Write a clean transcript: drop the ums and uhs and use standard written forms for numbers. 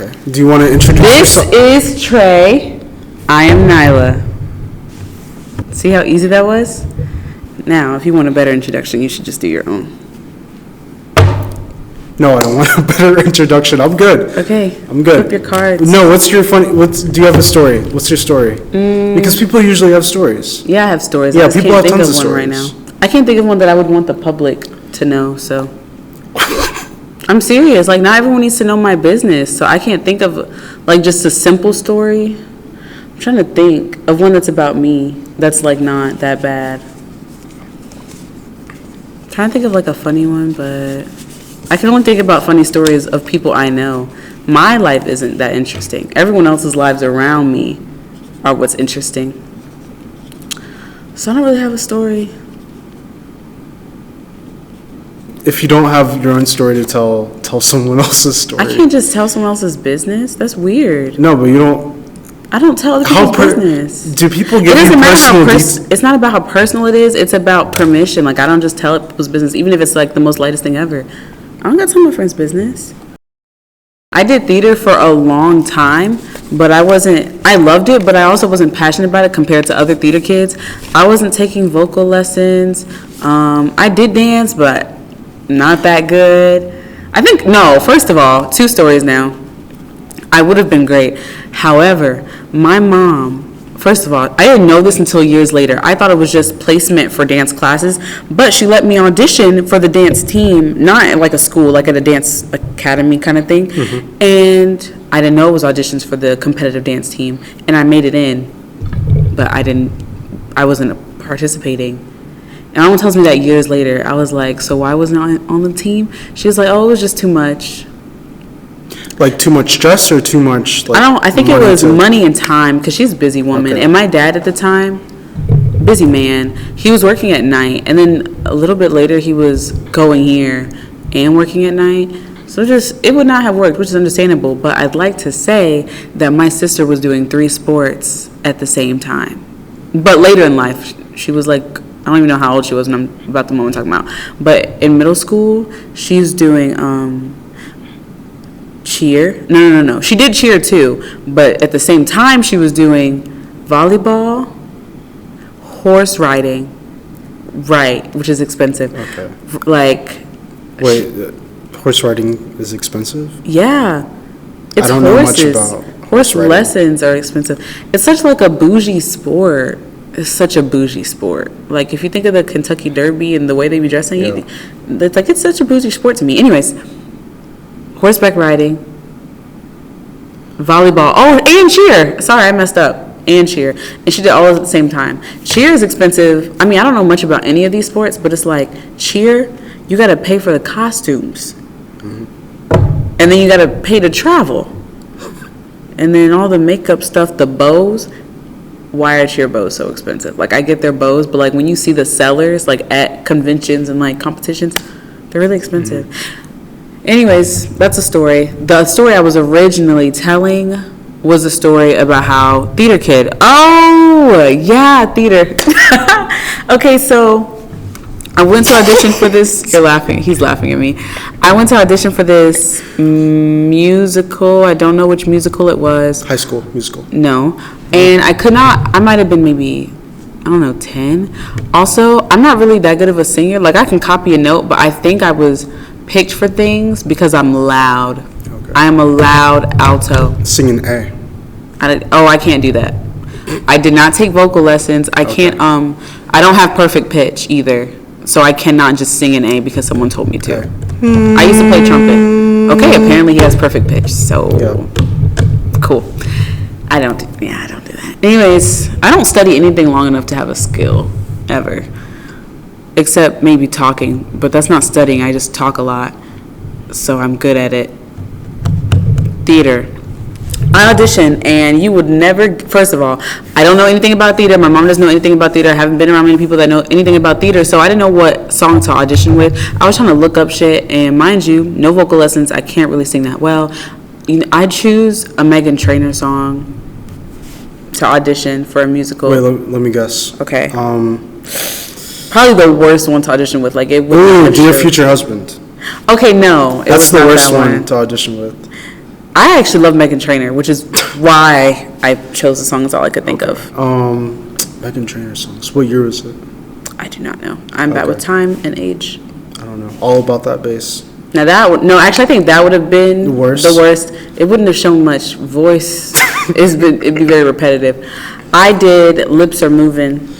Okay. Do you want to introduce yourself? This is Trey. I am Nyla. See how easy that was? Now, if you want a better introduction, you should just do your own. No, I don't want a better introduction. I'm good. Okay. I'm good. Flip your cards. No, do you have a story? What's your story? Because people usually have stories. Yeah, I have stories. Yeah, I just people can't have think tons of of one right stories. now. I can't think of one that I would want the public to know, so. I'm serious. Like, not everyone needs to know my business, so I can't think of, like, just a simple story. I'm trying to think of one that's about me that's, like, not that bad. I'm trying to think of, like, a funny one, but I can only think about funny stories of people I know. My life isn't that interesting. Everyone else's lives around me are what's interesting. So I don't really have a story. If you don't have your own story to tell someone else's story. I can't just tell someone else's business. That's weird. No, but you don't. I don't tell other people's business. Do people give you personal details? It's not about how personal it is. It's about permission. Like, I don't just tell people's business, even if it's like the most lightest thing ever. I don't gotta tell my friend's business. I did theater for a long time, but I loved it, but I also wasn't passionate about it compared to other theater kids. I wasn't taking vocal lessons. I did dance, but not that good. First of all, 2 stories now. I would have been great. However, my mom, first of all, I didn't know this until years later. I thought it was just placement for dance classes, but she let me audition for the dance team, not at like a school, like at a dance academy kind of thing. Mm-hmm. And I didn't know it was auditions for the competitive dance team, and I made it in, but I wasn't participating. And my mom tells me that years later. I was like, so why wasn't I on the team? She was like, oh, it was just too much. Like too much stress or too much? Like, I think it was money and time, because she's a busy woman. Okay. And my dad at the time, busy man, he was working at night. And then a little bit later, he was going here and working at night. So it would not have worked, which is understandable. But I'd like to say that my sister was doing 3 sports at the same time. But later in life, she was like, I don't even know how old she was when I'm about the moment I'm talking about. But in middle school, she's doing cheer. No. She did cheer too, but at the same time she was doing volleyball, horse riding, right, which is expensive. Okay. Like, wait, horse riding is expensive? Yeah. It's I don't know much about horse lessons are expensive. It's such like a bougie sport. It's such a bougie sport. Like, if you think of the Kentucky Derby and the way they be dressing, it's such a bougie sport to me. Anyways, horseback riding, volleyball, and cheer. Sorry, I messed up. And cheer. And she did all at the same time. Cheer is expensive. I mean, I don't know much about any of these sports, but it's like, cheer, you got to pay for the costumes. Mm-hmm. And then you got to pay to travel. And then all the makeup stuff, the bows. Why are cheer bows so expensive? Like, I get their bows, but like when you see the sellers, like at conventions and like competitions, they're really expensive. Mm-hmm. Anyways, that's a story. The story I was originally telling was a story about how theater kid. Oh, yeah, theater. Okay, so I went to audition for this. You're laughing. He's laughing at me. I went to audition for this musical. I don't know which musical it was. High school musical. No. And I could not. I might have been maybe, I don't know, 10. Also, I'm not really that good of a singer. Like, I can copy a note, but I think I was picked for things because I'm loud. Okay. I am a loud alto. Singing A. I can't do that. I did not take vocal lessons. I can't. I don't have perfect pitch either. So I cannot just sing an A because someone told me to. Okay. I used to play trumpet. Okay, apparently he has perfect pitch. So cool. I don't do that. Anyways, I don't study anything long enough to have a skill ever, except maybe talking. But that's not studying. I just talk a lot, so I'm good at it. Theater. I auditioned, and you would never. First of all, I don't know anything about theater. My mom doesn't know anything about theater. I haven't been around many people that know anything about theater, so I didn't know what song to audition with. I was trying to look up shit, and mind you, no vocal lessons. I can't really sing that well. I choose a Meghan Trainor song to audition for a musical. Wait, let me guess. Okay. Probably the worst one to audition with. Like, it would. Dear Future Husband. Okay, no. That's the worst one to audition with. I actually love Meghan Trainor, which is why I chose the song. That's all I could think of. Meghan Trainor songs. What year was it? I do not know. I'm bad with time and age. I don't know. All About That Bass. Now actually I think that would have been The worst? The worst. It wouldn't have shown much voice. It'd be very repetitive. I did Lips Are Moving.